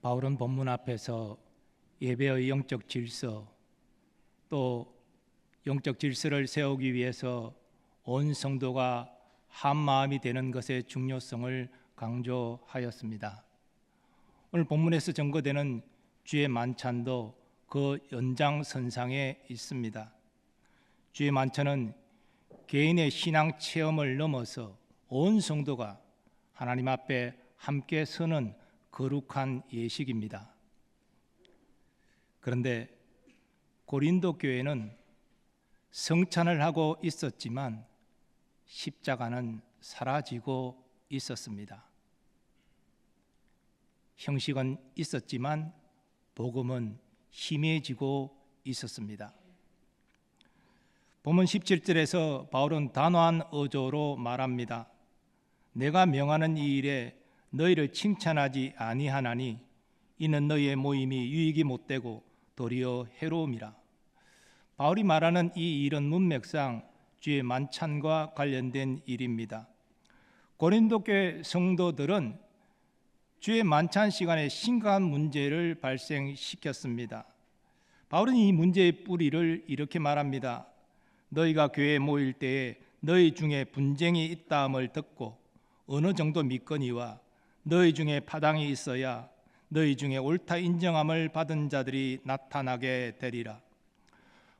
바울은 본문 앞에서 예배의 영적 질서, 또 영적 질서를 세우기 위해서 온 성도가 한 마음이 되는 것의 중요성을 강조하였습니다. 오늘 본문에서 전거되는 주의 만찬도 그 연장선상에 있습니다. 주의 만찬은 개인의 신앙 체험을 넘어서 온 성도가 하나님 앞에 함께 서는 거룩한 예식입니다. 그런데 고린도 교회는 성찬을 하고 있었지만 십자가는 사라지고 있었습니다. 형식은 있었지만 복음은 희미해지고 있었습니다. 본문 17절에서 바울은 단호한 어조로 말합니다. 내가 명하는 이 일에 너희를 칭찬하지 아니하나니 이는 너희의 모임이 유익이 못되고 도리어 해로움이라. 바울이 말하는 이 일은 문맥상 주의 만찬과 관련된 일입니다. 고린도 교회 성도들은 주의 만찬 시간에 심각한 문제를 발생시켰습니다. 바울은 이 문제의 뿌리를 이렇게 말합니다. 너희가 교회에 모일 때에 너희 중에 분쟁이 있다함을 듣고 어느 정도 믿거니와 너희 중에 파당이 있어야 너희 중에 옳다 인정함을 받은 자들이 나타나게 되리라.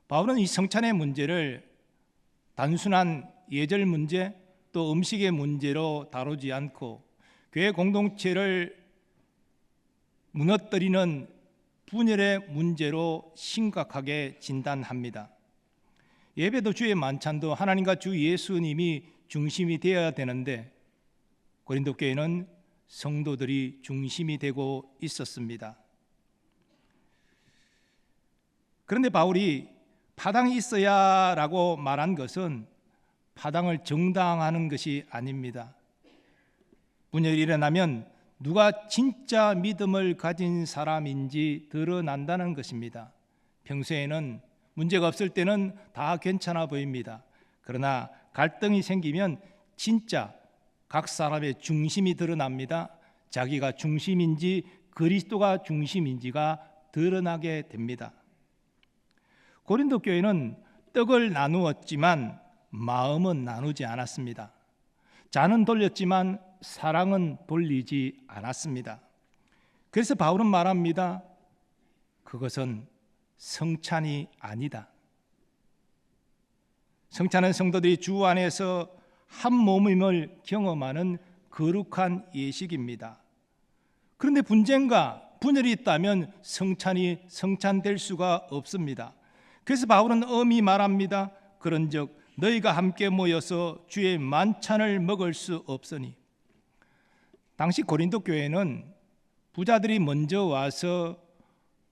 바울은 이 성찬의 문제를 단순한 예절 문제 또 음식의 문제로 다루지 않고 교회 공동체를 무너뜨리는 분열의 문제로 심각하게 진단합니다. 예배도 주의 만찬도 하나님과 주 예수님이 중심이 되어야 되는데 고린도 교회는 성도들이 중심이 되고 있었습니다. 그런데 바울이 파당이 있어야 라고 말한 것은 파당을 정당화하는 것이 아닙니다. 분열이 일어나면 누가 진짜 믿음을 가진 사람인지 드러난다는 것입니다. 평소에는 문제가 없을 때는 다 괜찮아 보입니다. 그러나 갈등이 생기면 진짜 각 사람의 중심이 드러납니다. 자기가 중심인지 그리스도가 중심인지가 드러나게 됩니다. 고린도 교회는 떡을 나누었지만 마음은 나누지 않았습니다. 잔은 돌렸지만 사랑은 돌리지 않았습니다. 그래서 바울은 말합니다. 그것은 성찬이 아니다. 성찬은 성도들이 주 안에서 한 몸임을 경험하는 거룩한 예식입니다. 그런데 분쟁과 분열이 있다면 성찬이 성찬될 수가 없습니다. 그래서 바울은 엄히 말합니다. 그런즉 너희가 함께 모여서 주의 만찬을 먹을 수 없으니. 당시 고린도 교회는 부자들이 먼저 와서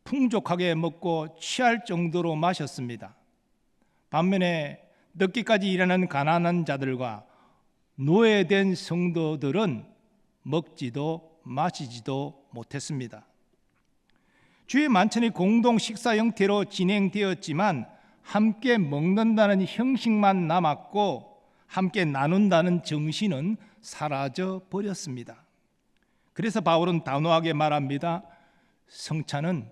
풍족하게 먹고 취할 정도로 마셨습니다. 반면에 늦게까지 일하는 가난한 자들과 노예된 성도들은 먹지도 마시지도 못했습니다. 주의 만찬이 공동 식사 형태로 진행되었지만 함께 먹는다는 형식만 남았고 함께 나눈다는 정신은 사라져 버렸습니다. 그래서 바울은 단호하게 말합니다. 성찬은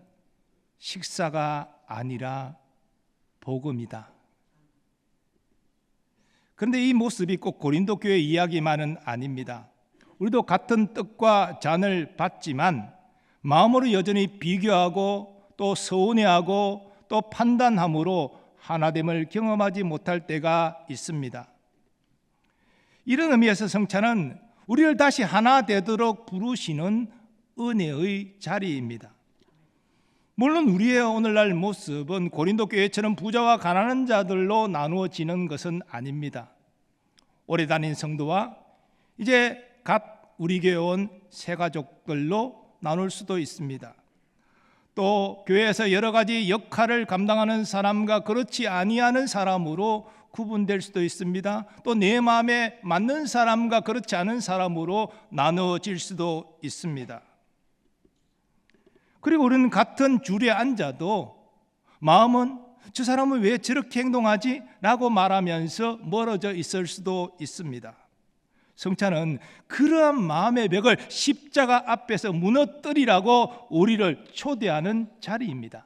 식사가 아니라 복음이다. 그런데 이 모습이 꼭 고린도 교회 이야기만은 아닙니다. 우리도 같은 떡과 잔을 받지만 마음으로 여전히 비교하고 또 서운해하고 또 판단함으로 하나됨을 경험하지 못할 때가 있습니다. 이런 의미에서 성찬은 우리를 다시 하나 되도록 부르시는 은혜의 자리입니다. 물론 우리의 오늘날 모습은 고린도 교회처럼 부자와 가난한 자들로 나누어지는 것은 아닙니다. 오래 다닌 성도와 이제 갓 우리 교회에 온 새 가족들로 나눌 수도 있습니다. 또 교회에서 여러 가지 역할을 감당하는 사람과 그렇지 아니하는 사람으로 구분될 수도 있습니다. 또 내 마음에 맞는 사람과 그렇지 않은 사람으로 나누어질 수도 있습니다. 그리고 우리는 같은 줄에 앉아도 마음은 저 사람은 왜 저렇게 행동하지? 라고 말하면서 멀어져 있을 수도 있습니다. 성찬은 그러한 마음의 벽을 십자가 앞에서 무너뜨리라고 우리를 초대하는 자리입니다.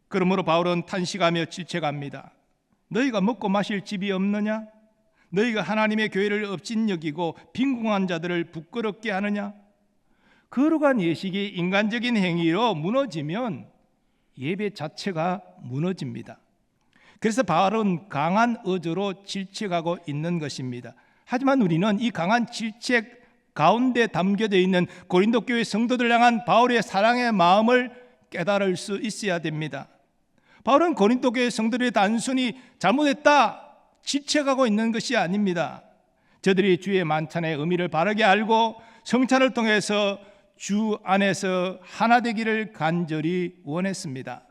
그러므로 바울은 탄식하며 질책합니다. 너희가 먹고 마실 집이 없느냐? 너희가 하나님의 교회를 업신여기고 빈궁한 자들을 부끄럽게 하느냐? 거룩한 예식이 인간적인 행위로 무너지면 예배 자체가 무너집니다. 그래서 바울은 강한 어조로 질책하고 있는 것입니다. 하지만 우리는 이 강한 질책 가운데 담겨져 있는 고린도 교회 성도들 향한 바울의 사랑의 마음을 깨달을 수 있어야 됩니다. 바울은 고린도 교회 성도들이 단순히 잘못했다 질책하고 있는 것이 아닙니다. 저들이 주의 만찬의 의미를 바르게 알고 성찬을 통해서 주 안에서 하나 되기를 간절히 원했습니다.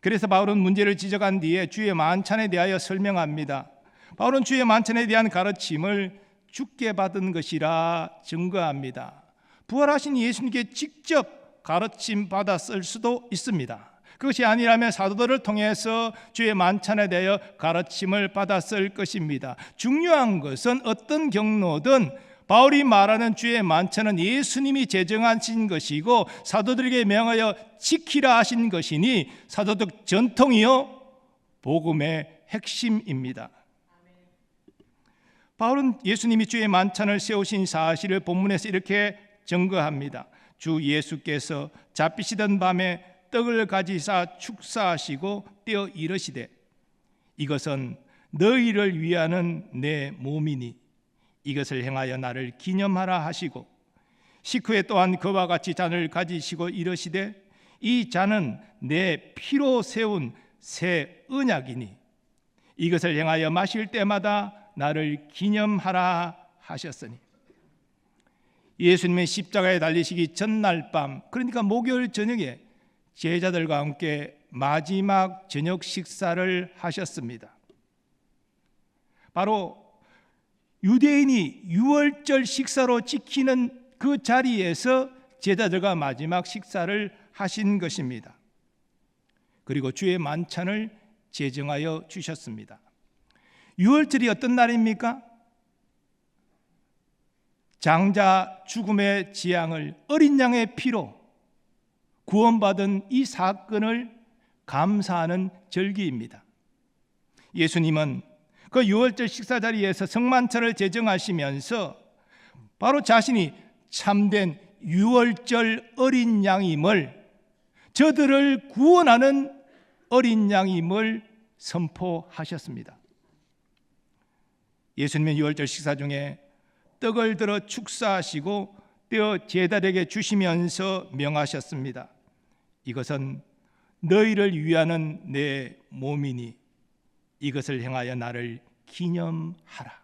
그래서 바울은 문제를 지적한 뒤에 주의 만찬에 대하여 설명합니다. 바울은 주의 만찬에 대한 가르침을 주께 받은 것이라 증거합니다. 부활하신 예수님께 직접 가르침 받았을 수도 있습니다. 그것이 아니라면 사도들을 통해서 주의 만찬에 대하여 가르침을 받았을 것입니다. 중요한 것은 어떤 경로든 바울이 말하는 주의 만찬은 예수님이 제정하신 것이고 사도들에게 명하여 지키라 하신 것이니 사도적 전통이요 복음의 핵심입니다. 바울은 예수님이 주의 만찬을 세우신 사실을 본문에서 이렇게 증거합니다. 주 예수께서 잡히시던 밤에 떡을 가지사 축사하시고 떼어 이르시되 이것은 너희를 위하는 내 몸이니 이것을 행하여 나를 기념하라 하시고 식후에 또한 그와 같이 잔을 가지시고 이르시되 이 잔은 내 피로 세운 새 언약이니 이것을 행하여 마실 때마다 나를 기념하라 하셨으니 예수님의 십자가에 달리시기 전날 밤, 그러니까 목요일 저녁에 제자들과 함께 마지막 저녁 식사를 하셨습니다. 바로 유대인이 유월절 식사로 지키는 그 자리에서 제자들과 마지막 식사를 하신 것입니다. 그리고 주의 만찬을 제정하여 주셨습니다. 유월절이 어떤 날입니까? 장자 죽음의 재앙을 어린 양의 피로 구원받은 이 사건을 감사하는 절기입니다. 예수님은 그 유월절 식사 자리에서 성만찬을 제정하시면서 바로 자신이 참된 유월절 어린 양임을, 저들을 구원하는 어린 양임을 선포하셨습니다. 예수님은 유월절 식사 중에 떡을 들어 축사하시고 떼어 제자들에게 주시면서 명하셨습니다. 이것은 너희를 위하는 내 몸이니 이것을 행하여 나를 기념하라.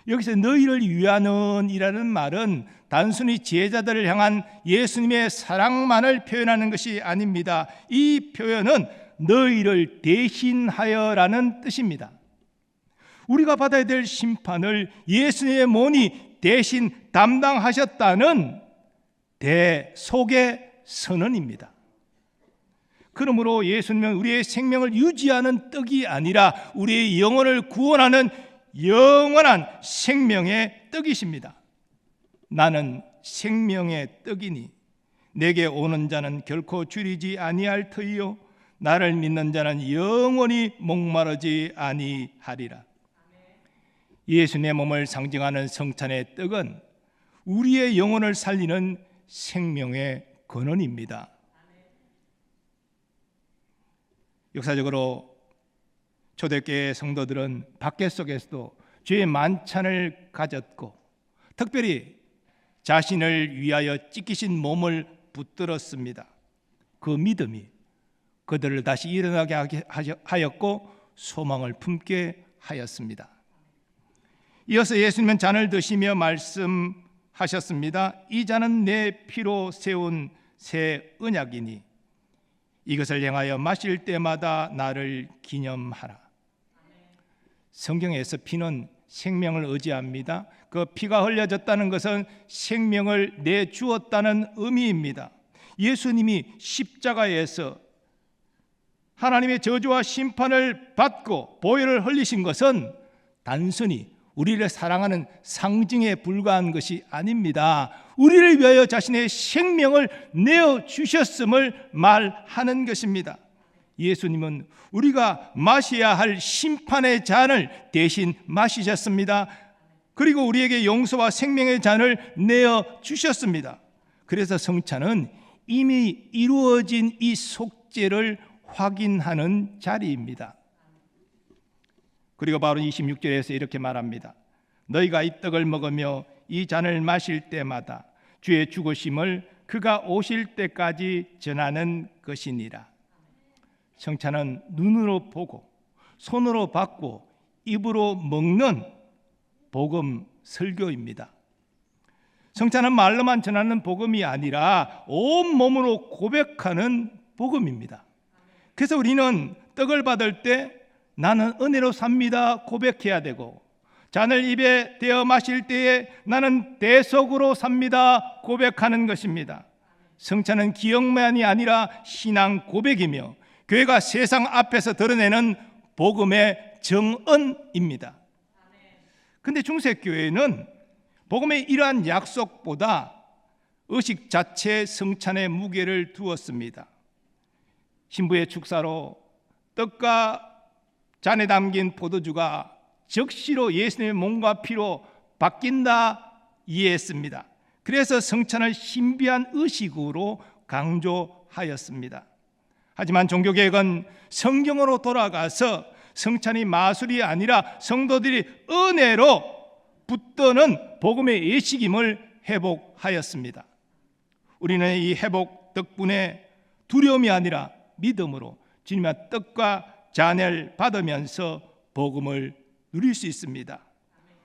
여기서 너희를 위하는 이라는 말은 단순히 제자들을 향한 예수님의 사랑만을 표현하는 것이 아닙니다. 이 표현은 너희를 대신하여라는 뜻입니다. 우리가 받아야 될 심판을 예수님의 몸이 대신 담당하셨다는 대속의 선언입니다. 그러므로 예수님은 우리의 생명을 유지하는 떡이 아니라 우리의 영혼을 구원하는 영원한 생명의 떡이십니다. 나는 생명의 떡이니 내게 오는 자는 결코 줄이지 아니할 터이요 나를 믿는 자는 영원히 목마르지 아니하리라. 예수님의 몸을 상징하는 성찬의 떡은 우리의 영혼을 살리는 생명의 근원입니다. 역사적으로 초대교회 성도들은 밖에 속에서도 주의 만찬을 가졌고 특별히 자신을 위하여 찢기신 몸을 붙들었습니다. 그 믿음이 그들을 다시 일어나게 하였고 소망을 품게 하였습니다. 이어서 예수님은 잔을 드시며 말씀하셨습니다. 이 잔은 내 피로 세운 새 언약이니 이것을 행하여 마실 때마다 나를 기념하라. 성경에서 피는 생명을 의지합니다. 그 피가 흘려졌다는 것은 생명을 내주었다는 의미입니다. 예수님이 십자가에서 하나님의 저주와 심판을 받고 보혈을 흘리신 것은 단순히 우리를 사랑하는 상징에 불과한 것이 아닙니다. 우리를 위하여 자신의 생명을 내어주셨음을 말하는 것입니다. 예수님은 우리가 마셔야 할 심판의 잔을 대신 마시셨습니다. 그리고 우리에게 용서와 생명의 잔을 내어주셨습니다. 그래서 성찬은 이미 이루어진 이 속죄를 확인하는 자리입니다. 그리고 바로 26절에서 이렇게 말합니다. 너희가 이 떡을 먹으며 이 잔을 마실 때마다 주의 죽으심을 그가 오실 때까지 전하는 것이니라. 성찬은 눈으로 보고 손으로 받고 입으로 먹는 복음 설교입니다. 성찬은 말로만 전하는 복음이 아니라 온몸으로 고백하는 복음입니다. 그래서 우리는 떡을 받을 때 나는 은혜로 삽니다 고백해야 되고, 잔을 입에 대어 마실 때에 나는 대속으로 삽니다 고백하는 것입니다. 성찬은 기억만이 아니라 신앙 고백이며 교회가 세상 앞에서 드러내는 복음의 정언입니다. 그런데 중세교회는 복음의 이러한 약속보다 의식 자체 성찬의 무게를 두었습니다. 신부의 축사로 떡과 잔에 담긴 포도주가 즉시로 예수님의 몸과 피로 바뀐다 이해했습니다. 그래서 성찬을 신비한 의식으로 강조하였습니다. 하지만 종교개혁은 성경으로 돌아가서 성찬이 마술이 아니라 성도들이 은혜로 붙드는 복음의 예식임을 회복하였습니다. 우리는 이 회복 덕분에 두려움이 아니라 믿음으로 주님의 떡과 잔을 받으면서 복음을 누릴 수 있습니다.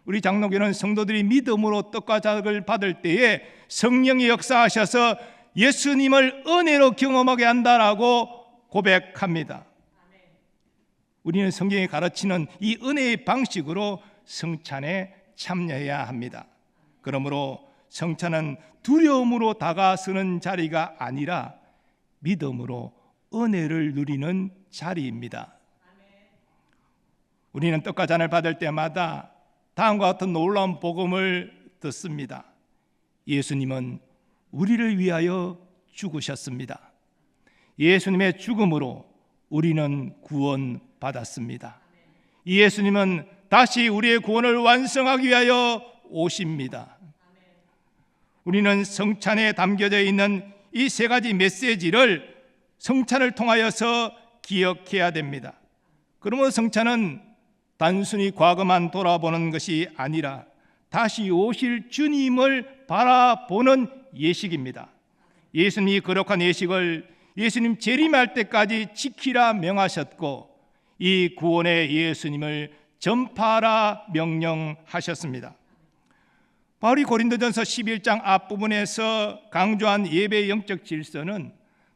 우리 장로교는 성도들이 믿음으로 떡과 잔을 받을 때에 성령이 역사하셔서 예수님을 은혜로 경험하게 한다라고 고백합니다. 우리는 성경이 가르치는 이 은혜의 방식으로 성찬에 참여해야 합니다. 그러므로 성찬은 두려움으로 다가서는 자리가 아니라 믿음으로 은혜를 누리는 자리입니다. 우리는 떡과 잔을 받을 때마다 다음과 같은 놀라운 복음을 듣습니다. 예수님은 우리를 위하여 죽으셨습니다. 예수님의 죽음으로 우리는 구원받았습니다. 예수님은 다시 우리의 구원을 완성하기 위하여 오십니다. 우리는 성찬에 담겨져 있는 이 세 가지 메시지를 성찬을 통하여서 기억해야 됩니다. 그러므로 성찬은 단순히 과거만 돌아보는 것이 아니라 다시 오실 주님을 바라보는 예식입니다. 예수님이 거룩한 예식을 예수님 재림할 때까지 지키라 명하셨고, 이 구원의 예수님을 전파하라 명령하셨습니다. 바울이 고린도전서 11장 앞부분에서 강조한 예배의 영적 질서는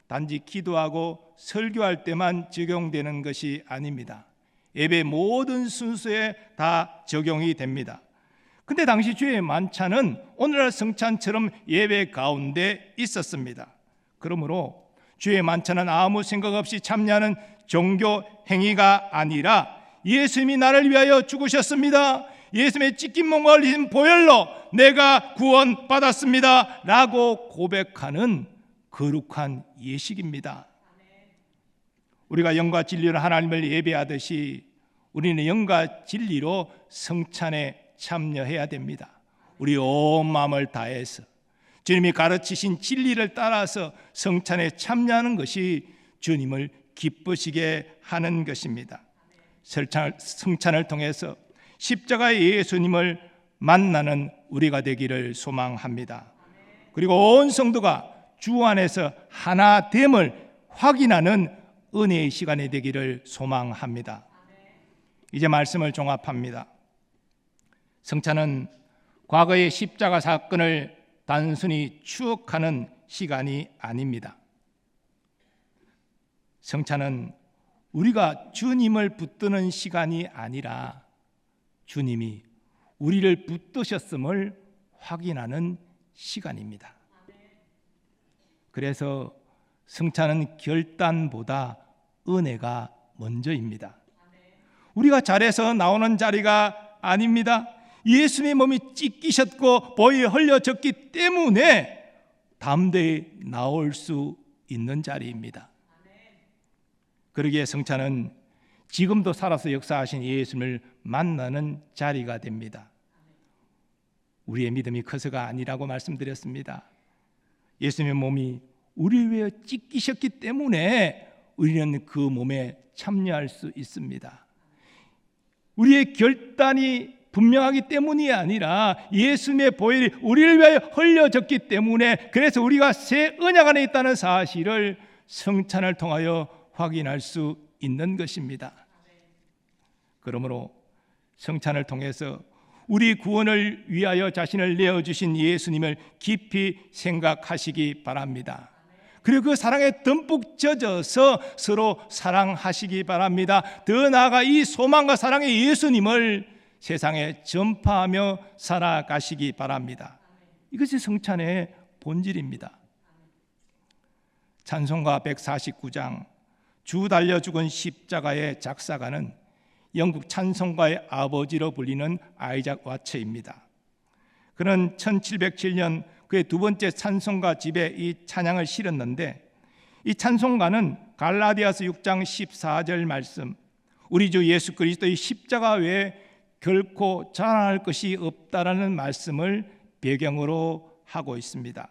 단지 기도하고 설교할 때만 적용되는 것이 아닙니다. 예배 모든 순서에 다 적용이 됩니다. 근데 당시 주의 만찬은 오늘날 성찬처럼 예배 가운데 있었습니다. 그러므로 주의 만찬은 아무 생각 없이 참여하는 종교 행위가 아니라 예수님이 나를 위하여 죽으셨습니다, 예수님의 찢긴 몸과 흘리신 보혈로 내가 구원받았습니다 라고 고백하는 거룩한 예식입니다. 우리가 영과 진리로 하나님을 예배하듯이 우리는 영과 진리로 성찬에 참여해야 됩니다. 우리 온 마음을 다해서 주님이 가르치신 진리를 따라서 성찬에 참여하는 것이 주님을 기쁘시게 하는 것입니다. 성찬을 통해서 십자가의 예수님을 만나는 우리가 되기를 소망합니다. 그리고 온 성도가 주 안에서 하나됨을 확인하는 은혜의 시간이 되기를 소망합니다. 이제 말씀을 종합합니다. 성찬은 과거의 십자가 사건을 단순히 추억하는 시간이 아닙니다. 성찬은 우리가 주님을 붙드는 시간이 아니라 주님이 우리를 붙드셨음을 확인하는 시간입니다. 그래서 성찬은 결단보다 은혜가 먼저입니다. 우리가 잘해서 나오는 자리가 아닙니다. 예수님의 몸이 찢기셨고 보혈이 흘려졌기 때문에 담대히 나올 수 있는 자리입니다. 그러기에 성찬은 지금도 살아서 역사하신 예수님을 만나는 자리가 됩니다. 우리의 믿음이 커서가 아니라고 말씀드렸습니다. 예수님의 몸이 우리를 위해 찢기셨기 때문에 우리는 그 몸에 참여할 수 있습니다. 우리의 결단이 분명하기 때문이 아니라 예수님의 보혈이 우리를 위하여 흘려졌기 때문에, 그래서 우리가 새 언약 안에 있다는 사실을 성찬을 통하여 확인할 수 있는 것입니다. 그러므로 성찬을 통해서 우리 구원을 위하여 자신을 내어주신 예수님을 깊이 생각하시기 바랍니다. 그리고 그 사랑에 듬뿍 젖어서 서로 사랑하시기 바랍니다. 더 나아가 이 소망과 사랑의 예수님을 세상에 전파하며 살아가시기 바랍니다. 이것이 성찬의 본질입니다. 찬송가 149장 주 달려 죽은 십자가의 작사가는 영국 찬송가의 아버지로 불리는 아이작 와처입니다. 그는 1707년 그의 두 번째 찬송가 집에 이 찬양을 실었는데, 이 찬송가는 갈라디아서 6장 14절 말씀, 우리 주 예수 그리스도의 십자가 외에 결코 자랑할 것이 없다라는 말씀을 배경으로 하고 있습니다.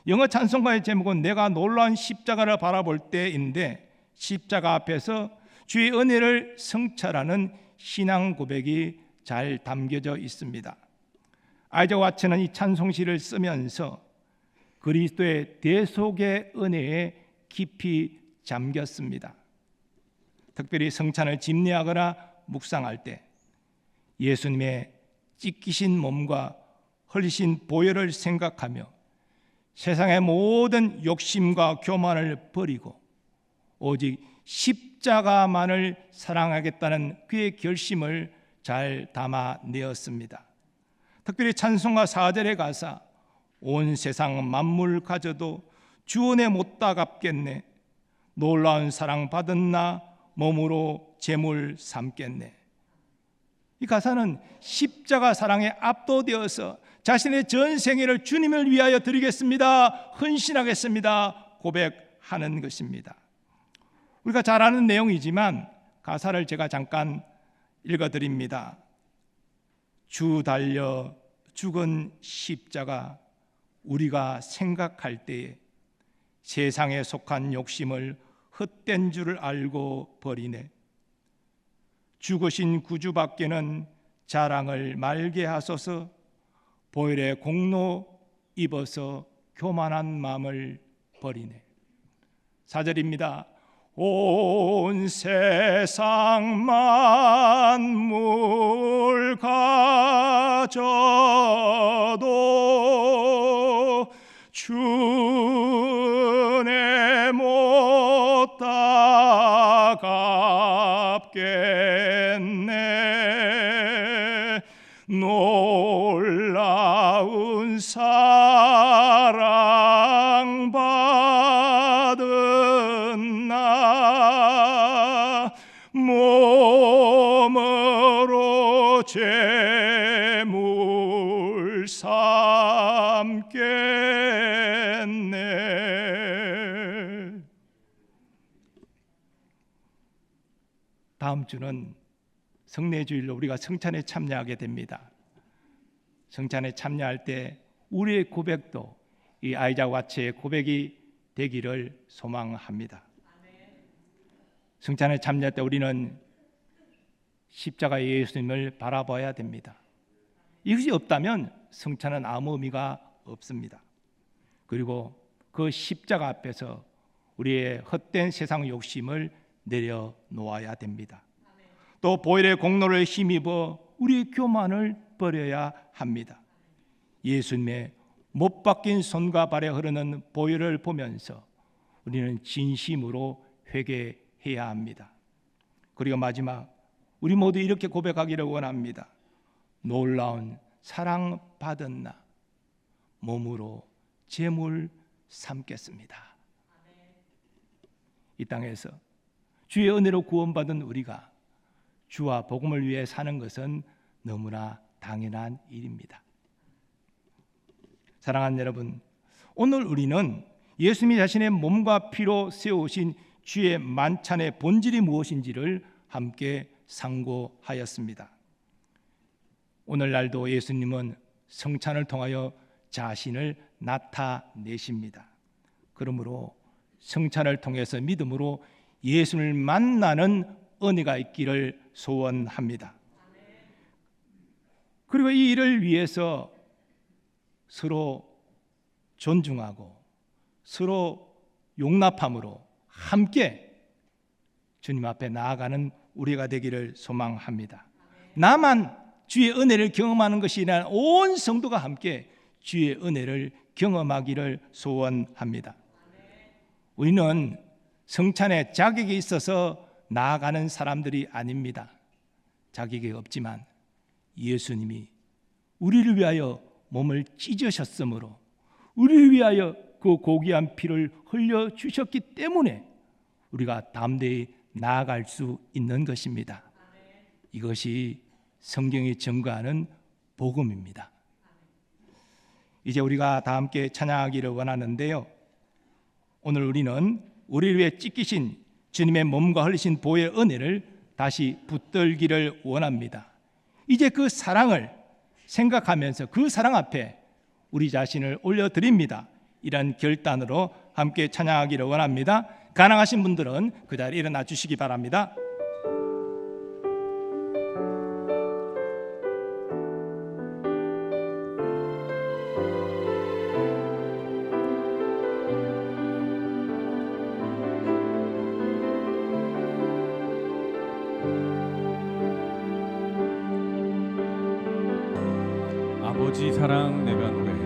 영어 찬송가의 제목은 내가 놀라운 십자가를 바라볼 때인데, 십자가 앞에서 주의 은혜를 성찰하는 신앙 고백이 잘 담겨져 있습니다. 아이작 와츠는 이 찬송시를 쓰면서 그리스도의 대속의 은혜에 깊이 잠겼습니다. 특별히 성찬을 집례하거나 묵상할 때 예수님의 찢기신 몸과 흘리신 보혈을 생각하며 세상의 모든 욕심과 교만을 버리고 오직 십자가만을 사랑하겠다는 그의 결심을 잘 담아내었습니다. 특별히 찬송가 4절의 가사, 온 세상 만물 가져도 주 은혜 못다 갚겠네, 놀라운 사랑 받은 나 몸으로 제물 삼겠네. 이 가사는 십자가 사랑에 압도되어서 자신의 전 생애를 주님을 위하여 드리겠습니다, 헌신하겠습니다 고백하는 것입니다. 우리가 잘 아는 내용이지만 가사를 제가 잠깐 읽어드립니다. 주 달려 죽은 십자가 우리가 생각할 때에 세상에 속한 욕심을 헛된 줄을 알고 버리네. 죽으신 구주밖에는 자랑을 말게 하소서. 보혈의 공로 입어서 교만한 마음을 버리네. 4절입니다. 온 세상 만물 가져도 주 은혜 못다 갚겠네, 놀라운 사랑 받은 나 몸으로 제물 삼겠네. 다음 주는 성례주일로 우리가 성찬에 참여하게 됩니다. 성찬에 참여할 때 우리의 고백도 이 아이작 와츠의 고백이 되기를 소망합니다. 성찬에 참여할 때 우리는 십자가 예수님을 바라봐야 됩니다. 이것이 없다면 성찬은 아무 의미가 없습니다. 그리고 그 십자가 앞에서 우리의 헛된 세상 욕심을 내려놓아야 됩니다. 또 보혈의 공로를 힘입어 우리의 교만을 버려야 합니다. 예수님의 못 박힌 손과 발에 흐르는 보혈을 보면서 우리는 진심으로 회개해야 합니다. 그리고 마지막, 우리 모두 이렇게 고백하기를 원합니다. 놀라운 사랑받은 나 몸으로 제물 삼겠습니다. 이 땅에서 주의 은혜로 구원받은 우리가 주와 복음을 위해 사는 것은 너무나 당연한 일입니다. 사랑하는 여러분, 오늘 우리는 예수님이 자신의 몸과 피로 세우신 주의 만찬의 본질이 무엇인지를 함께 상고하였습니다. 오늘날도 예수님은 성찬을 통하여 자신을 나타내십니다. 그러므로 성찬을 통해서 믿음으로 예수를 만나는 은혜가 있기를 소원합니다. 그리고 이 일을 위해서 서로 존중하고 서로 용납함으로 함께 주님 앞에 나아가는 우리가 되기를 소망합니다. 나만 주의 은혜를 경험하는 것이 아니라 온 성도가 함께 주의 은혜를 경험하기를 소원합니다. 우리는 성찬에 자격이 있어서 나아가는 사람들이 아닙니다. 자격이 없지만 예수님이 우리를 위하여 몸을 찢으셨으므로 우리를 위하여 그 고귀한 피를 흘려주셨기 때문에 우리가 담대히 나아갈 수 있는 것입니다. 이것이 성경이 증거하는 복음입니다. 이제 우리가 다 함께 찬양하기를 원하는데요, 오늘 우리는 우리를 위해 찢기신 주님의 몸과 흘리신 보혈의 은혜를 다시 붙들기를 원합니다. 이제 그 사랑을 생각하면서 그 사랑 앞에 우리 자신을 올려드립니다. 이런 결단으로 함께 찬양하기를 원합니다. 가능하신 분들은 그 자리에 일어나 주시기 바랍니다. 아버지 사랑 내가 노래해.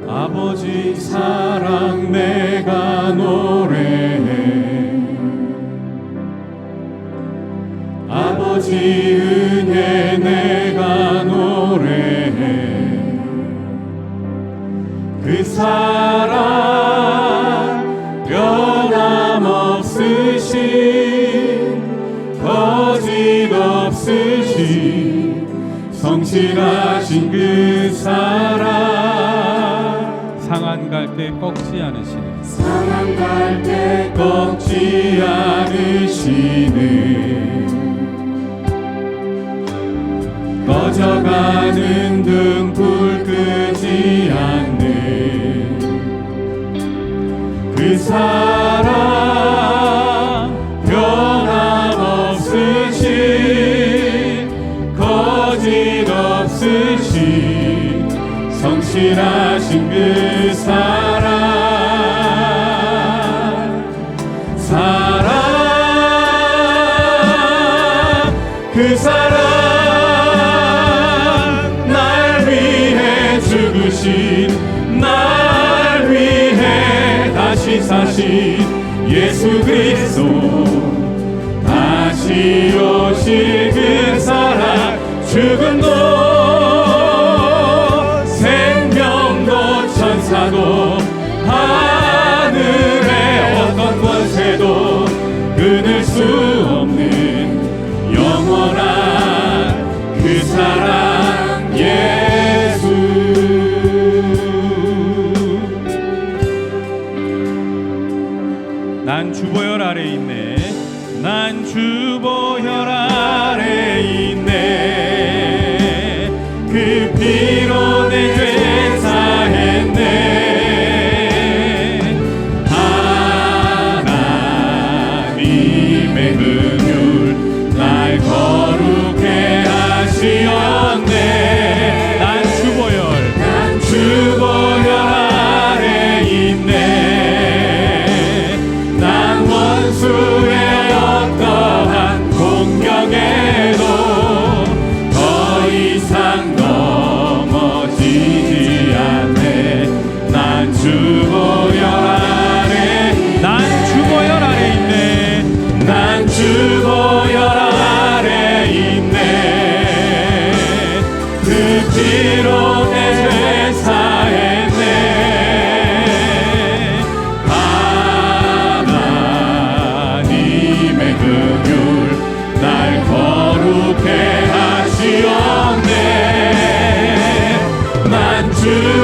아버지 사랑 내가 노래해. 아버지 은혜 내가 노래해. 그 사랑 변함없으신 거짓 없으신 성실하신 그 사랑, 상한 갈 때 꺾지 않으시는, 상한 갈 때 꺾지 않으시는, 꺼져가는 등불 끄지 않는 그 사랑 변함없으신 거짓 없으신 성실하신 그 사랑 그 사랑 날 위해 죽으신 날 위해 다시 사신 예수 그리스도 다시 오실 그 사랑 죽음도 생명도 천사도 하늘의 어떤 권세도 끊을 수 없는 영원한 그 사랑 예수. 난 주보혈 아래 있네. 난 주보혈 아래 있네.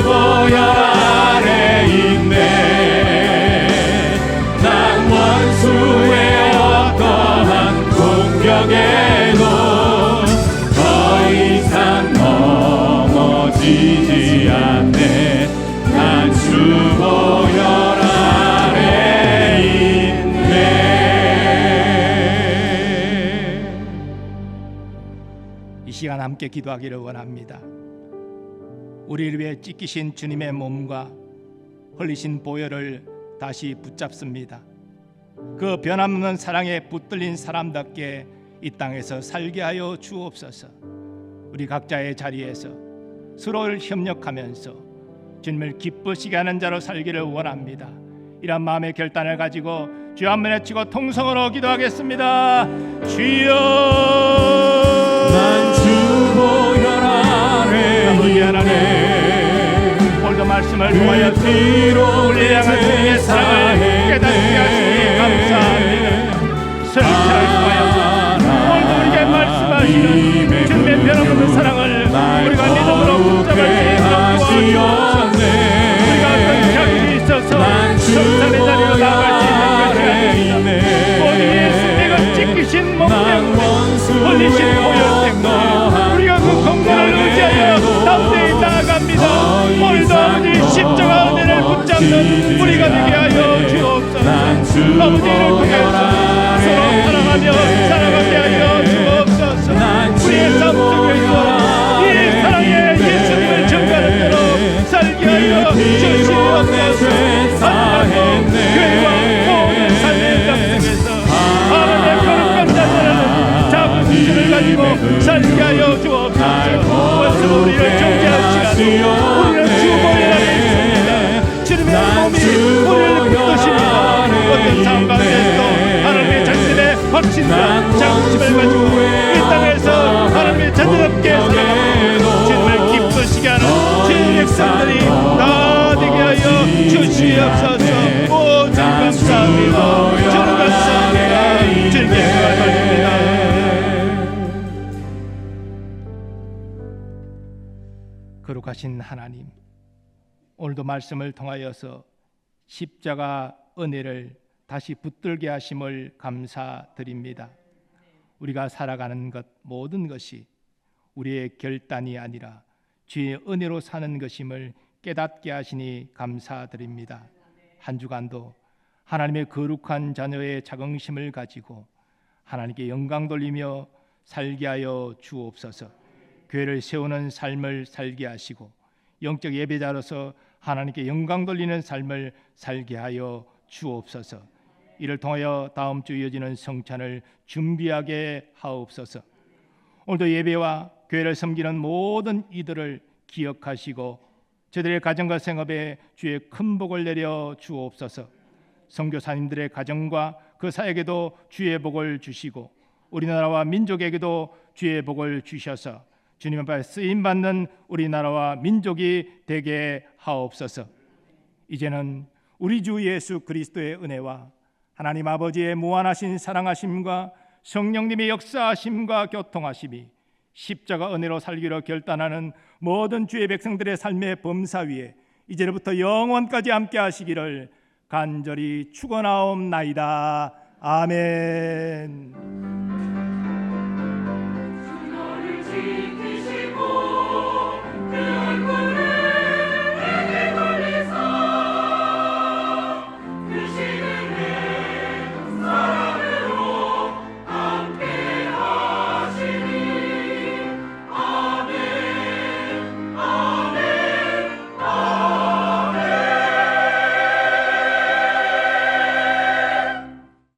보혈 아래 있네. 난 원수의 어떠한 공격에도 더 이상 넘어지지 않네. 난 주 보혈 아래 있네. 이 시간 함께 기도하기를 원합니다. 우리를 위해 찢기신 주님의 몸과 흘리신 보혈을 다시 붙잡습니다. 그 변함없는 사랑에 붙들린 사람답게 이 땅에서 살게 하여 주옵소서. 우리 각자의 자리에서 서로를 협력하면서 주님을 기쁘시게 하는 자로 살기를 원합니다. 이런 마음의 결단을 가지고 주 한 번 외치고 통성으로 기도하겠습니다. 주여, 난 주 보혈 아래 있네. 오늘도 말씀을 통하여 우리 향한 주님의 사랑을 깨닫게 하시니 감사합니다. 설교를 통하여서 오늘도 우리에게 말씀하시는 주님의 변함없는 사랑을 우리가 믿음으로 붙잡을 수 있도록 도와주옵소서. 우리가 어떤 자격이 있어서 성산의 자리로 나아갈 수 있는 것이 아닙니다. 오늘 예수님의 찢기신 몸 때문에 흘리신 보혈 때문에 우리가 그 공로를 의지하여 담대히 나아갑니다. 오늘도 아버지 십자가 은혜를 붙잡는 우리가 되게 하여 주옵소서. 아버지를 통해서 서로 사랑하며 살아가게 하여 주옵소서. 우리의 삶 속에서 이 사랑의 예수님을 전가하는 대로 살게 하여 주시옵소서. 하나님 교회와 모든 삶의 영역에서 하나님의 거룩한 자녀라는 작은 뜻을 가지고 살게 하여 주옵소서. 벌써 우리를 정죄할 시간도 우리는 주 보혈 아래 있습니다. 주님의 몸이 우리를 붙드십니다. 어떤 상황 가운데서도 하나님의 자신의 확신과 장심을 가지고 이 땅에서 하나님의 자녀답게 살아가고 주님을 기쁘시게 하는 주님의 백성들이 다 되게 하여 주시옵소서. 오 주님 감사합니다. 주님 감사합니다. 주님께 영광을 돌립니다. 거룩하신 하나님, 오늘도 말씀을 통하여서 십자가 은혜를 다시 붙들게 하심을 감사드립니다. 우리가 살아가는 것 모든 것이 우리의 결단이 아니라 주의 은혜로 사는 것임을 깨닫게 하시니 감사드립니다. 한 주간도 하나님의 거룩한 자녀의 자긍심을 가지고 하나님께 영광 돌리며 살게 하여 주옵소서. 교회를 세우는 삶을 살게 하시고 영적 예배자로서 하나님께 영광 돌리는 삶을 살게 하여 주옵소서. 이를 통하여 다음 주 이어지는 성찬을 준비하게 하옵소서. 오늘도 예배와 교회를 섬기는 모든 이들을 기억하시고 저들의 가정과 생업에 주의 큰 복을 내려 주옵소서. 선교사님들의 가정과 그 사역에도 주의 복을 주시고 우리나라와 민족에게도 주의 복을 주셔서 주님 앞에 쓰임받는 우리나라와 민족이 되게 하옵소서. 이제는 우리 주 예수 그리스도의 은혜와 하나님 아버지의 무한하신 사랑하심과 성령님의 역사하심과 교통하심이 십자가 은혜로 살기로 결단하는 모든 주의 백성들의 삶의 범사 위에 이제부터 영원까지 함께 하시기를 간절히 축원하옵나이다. 아멘.